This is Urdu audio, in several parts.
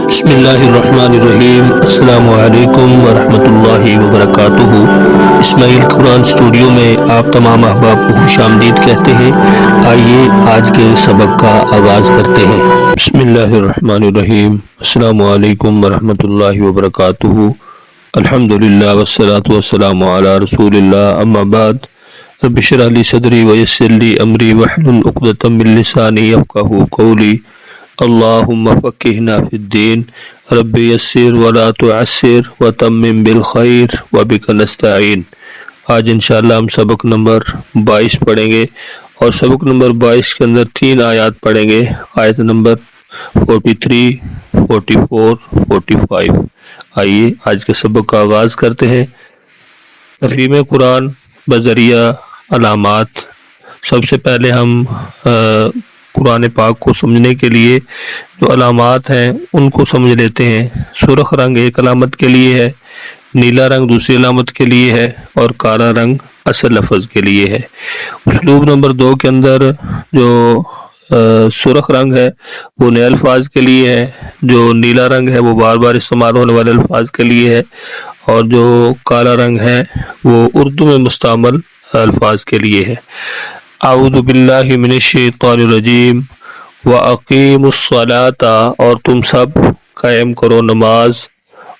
بسم اللہ الرحمن الرحیم۔ السلام علیکم ورحمۃ اللہ وبرکاتہ۔ اسماعیل قرآن اسٹوڈیو میں آپ تمام احباب کو خوش آمدید کہتے ہیں۔ آئیے آج کے سبق کا آغاز کرتے ہیں۔ بسم اللہ الرحمن الرحیم۔ السلام علیکم ورحمۃ اللہ وبرکاتہ۔ الحمدللہ والصلاة والسلام علی رسول اللہ، اما بعد۔ رب اشرح لی صدری ویسر لی امری واحلل عقدۃ من لسانی یفقہوا قولی۔ اللہم فقہنا فی الدین، رب یسر ولا تعسر وتمم بالخیر وبک نستعین۔ آج انشاءاللہ ہم سبق نمبر 22 پڑھیں گے، اور سبق نمبر 22 کے اندر 3 آیات پڑھیں گے، آیت نمبر 43، 44، 45۔ آئیے آج کے سبق کا آغاز کرتے ہیں۔ تفہیم قرآن بذریعہ علامات۔ سب سے پہلے ہم قرآن پاک کو سمجھنے کے لیے جو علامات ہیں ان کو سمجھ لیتے ہیں۔ سرخ رنگ ایک علامت کے لیے ہے، نیلا رنگ دوسری علامت کے لیے ہے، اور کالا رنگ اصل لفظ کے لیے ہے۔ اسلوب نمبر 2 کے اندر جو سرخ رنگ ہے وہ نئے الفاظ کے لیے ہے، جو نیلا رنگ ہے وہ بار بار استعمال ہونے والے الفاظ کے لیے ہے، اور جو کالا رنگ ہے وہ اردو میں مستعمل الفاظ کے لیے ہے۔ اعوذ باللہ من الشیطان الرجیم۔ وَأَقِیمُوا الصَّلَاةَ، اور تم سب قائم کرو نماز،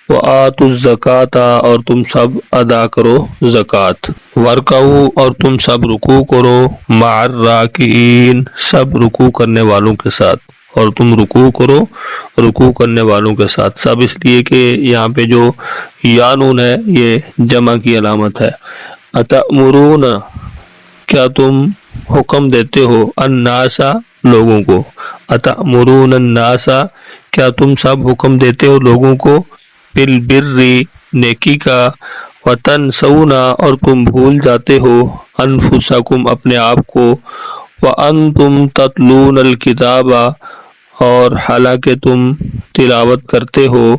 وَآتُوا الزَّکَاةَ، اور تم سب ادا کرو زکوٰۃ، وَارْکَعُوا، اور تم سب رکوع کرو، مع الراکعین، سب رکوع کرنے والوں کے ساتھ، اور تم رکوع کرو رکوع کرنے والوں کے ساتھ۔ سب اس لیے کہ یہاں پہ جو یا نون ہے یہ جمع کی علامت ہے۔ اتأمرون، کیا تم حکم دیتے ہو، الناس، لوگوں کو، اتأمرون الناس، کیا تم سب حکم دیتے ہو لوگوں کو، بالبر، نیکی کا، وتنسون، اور تم بھول جاتے ہو، انفسکم، اپنے آپ کو، وانتم تتلون الکتاب، اور حالانکہ تم تلاوت کرتے ہو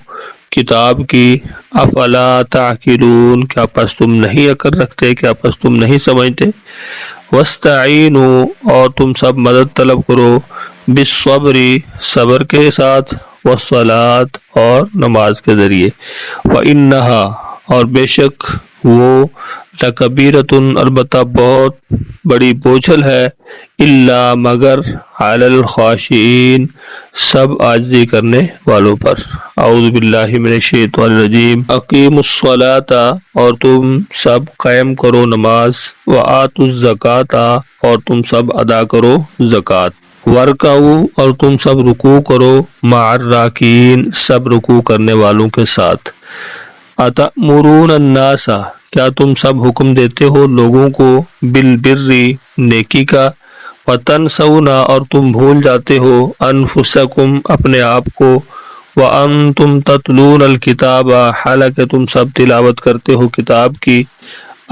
کتاب کی، افلا تعقلون، کیا پس تم نہیں عقل رکھتے، کیا پس تم نہیں سمجھتے، واستعینوا، اور تم سب مدد طلب کرو، بالصبر، صبر کے ساتھ، والصلاۃ، اور نماز کے ذریعے، وانہا، اور بے شک وہ، لکبیرۃ، البتہ بہت بڑی بوجھل ہے، الا، مگر، علی الخاشعین، سب عاجزی کرنے والوں پر۔ اعوذ باللہ من الشیطان الرجیم۔ اقیموا الصلاۃ، اور تم سب قائم کرو نماز، وآتوا الزکاۃ، اور تم سب ادا کرو زکوٰۃ، وارکعوا، اور تم سب رکوع کرو، مع الراکعین، سب رکوع کرنے والوں کے ساتھ۔ اتأمرون الناس، کیا تم سب حکم دیتے ہو لوگوں کو، بالبر، نیکی کا، وتنسون، اور تم بھول جاتے ہو، انفسکم، اپنے آپ کو، وانتم تتلون الکتاب، حالانکہ تم سب تلاوت کرتے ہو کتاب کی،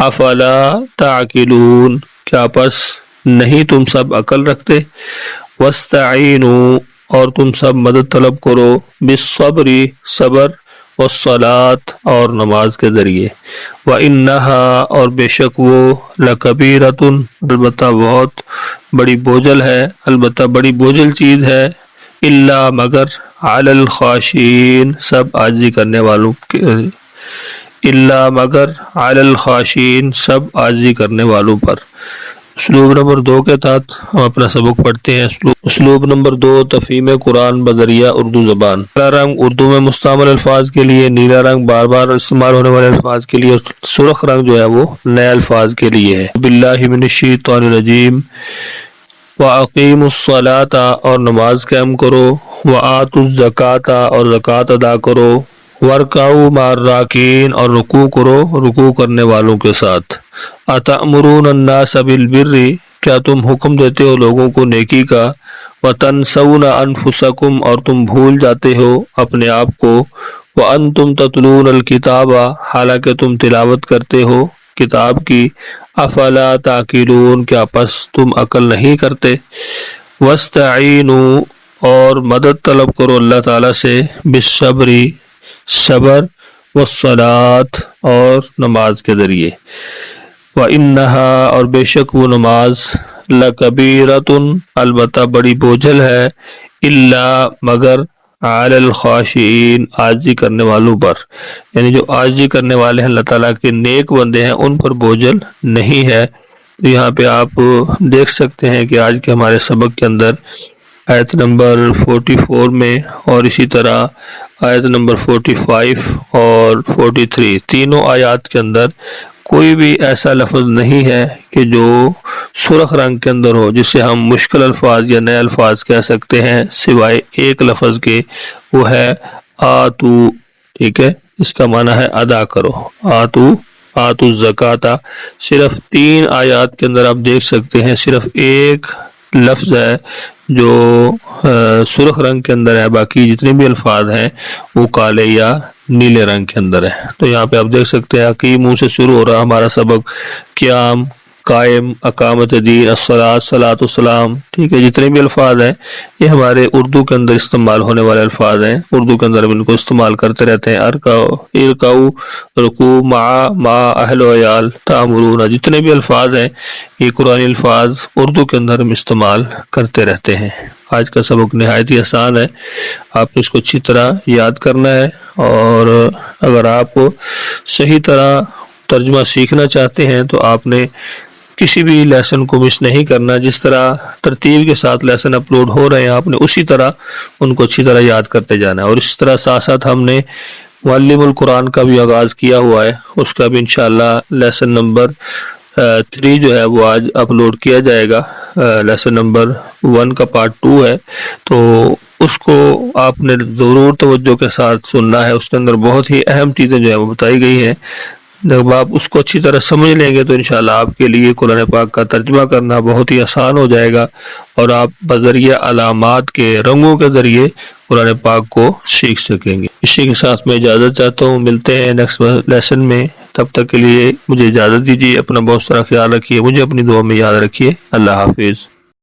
افلا تعقلون، کیا پس نہیں تم سب عقل رکھتے، واستعینوا، اور تم سب مدد طلب کرو، بالصبر، صبر، والصلاۃ، اور نماز کے ذریعے، وانہا، اور بے شک وہ، لکبیرۃ، البتہ بہت بڑی بوجھل ہے، البتہ بڑی بوجھل چیز ہے، الا، مگر، علی الخاشعین، سب عاجزی کرنے والوں کے، الا، مگر، علی الخاشعین، سب عاجزی کرنے والوں پر۔ اسلوب نمبر 2 کے تحت ہم اپنا سبق پڑھتے ہیں۔ اسلوب نمبر 2، تفہیم قرآن بذریعہ اردو زبان۔ کالا رنگ اردو میں مستعمل الفاظ کے لیے، نیلا رنگ بار بار استعمال ہونے والے الفاظ کے لیے، اور سرخ رنگ جو ہے وہ نئے الفاظ کے لیے ہے۔ باللہ من الشیطان الرجیم۔ وَأَقِیمُوا الصَّلَاةَ، اور نماز قائم کرو، وَآتُوا الزَّکَاةَ، اور زکوٰۃ ادا کرو، وَارْکَعُوا مع الراکعین، اور رکوع کرو رکوع کرنے والوں کے ساتھ۔ اتأمرون الناس بالبر، کیا تم حکم دیتے ہو لوگوں کو نیکی کا، وتنسون انفسکم، اور تم بھول جاتے ہو اپنے آپ کو، وانتم تتلون الکتاب، حالانکہ تم تلاوت کرتے ہو کتاب کی، افلا تعقلون، کیا پس تم عقل نہیں کرتے، واستعینوا، اور مدد طلب کرو اللہ تعالیٰ سے، بالصبر، صبر، والصلاۃ، اور نماز کے ذریعے، وانہا، اور بے شک وہ نماز، لکبیرۃ، البتہ بڑی بوجھل ہے، الا، مگر، علی الخاشعین، عاجزی کرنے والوں پر، یعنی جو عاجزی کرنے والے ہیں اللہ تعالیٰ کے نیک بندے ہیں ان پر بوجھل نہیں ہے۔ یہاں پہ آپ دیکھ سکتے ہیں کہ آج کے ہمارے سبق کے اندر آیت نمبر 44 میں اور اسی طرح آیت نمبر 45 اور 43 تینوں آیات کے اندر کوئی بھی ایسا لفظ نہیں ہے کہ جو سرخ رنگ کے اندر ہو جسے ہم مشکل الفاظ یا نئے الفاظ کہہ سکتے ہیں، سوائے ایک لفظ کے، وہ ہے آتو۔ ٹھیک ہے، اس کا معنی ہے ادا کرو، آتو الزکاۃ۔ صرف 3 آیات کے اندر آپ دیکھ سکتے ہیں صرف ایک لفظ ہے جو سرخ رنگ کے اندر ہے، باقی جتنے بھی الفاظ ہیں وہ کالے یا نیلے رنگ کے اندر ہے۔ تو یہاں پہ آپ دیکھ سکتے ہیں اقیموا سے شروع ہو رہا ہمارا سبق، قیام، قائم، اقامت دین، الصلاۃ، صلاۃ السلام۔ ٹھیک ہے، جتنے بھی الفاظ ہیں یہ ہمارے اردو کے اندر استعمال ہونے والے الفاظ ہیں، اردو کے اندر ہم ان کو استعمال کرتے رہتے ہیں۔ ارکعوا، رکوع، مع اہل و عیال، تامرون، جتنے بھی الفاظ ہیں یہ قرآنی الفاظ اردو کے اندر ہم استعمال کرتے رہتے ہیں۔ آج کا سبق نہایت ہی آسان ہے، آپ نے اس کو اچھی طرح یاد کرنا ہے، اور اگر آپ صحیح طرح ترجمہ سیکھنا چاہتے ہیں تو آپ نے کسی بھی لیسن کو مس نہیں کرنا۔ جس طرح ترتیب کے ساتھ لیسن اپلوڈ ہو رہے ہیں آپ نے اسی طرح ان کو اچھی طرح یاد کرتے جانا ہے، اور اس طرح ساتھ ساتھ ہم نے معلم القرآن کا بھی آغاز کیا ہوا ہے، اس کا بھی انشاءاللہ لیسن نمبر 3 جو ہے وہ آج اپلوڈ کیا جائے گا۔ لیسن نمبر 1 کا پارٹ 2 ہے، تو اس کو آپ نے ضرور توجہ کے ساتھ سننا ہے۔ اس کے اندر بہت ہی اہم چیزیں جو ہیں وہ بتائی گئی ہیں، جب آپ اس کو اچھی طرح سمجھ لیں گے تو انشاءاللہ آپ کے لیے قرآن پاک کا ترجمہ کرنا بہت ہی آسان ہو جائے گا، اور آپ بذریعہ علامات کے رنگوں کے ذریعے قرآن پاک کو سیکھ سکیں گے۔ اسی کے ساتھ میں اجازت چاہتا ہوں، ملتے ہیں نیکسٹ لیسن میں، تب تک کے لیے مجھے اجازت دیجیے۔ اپنا بہت سارا خیال رکھیے، مجھے اپنی دعا میں یاد رکھیے۔ اللہ حافظ۔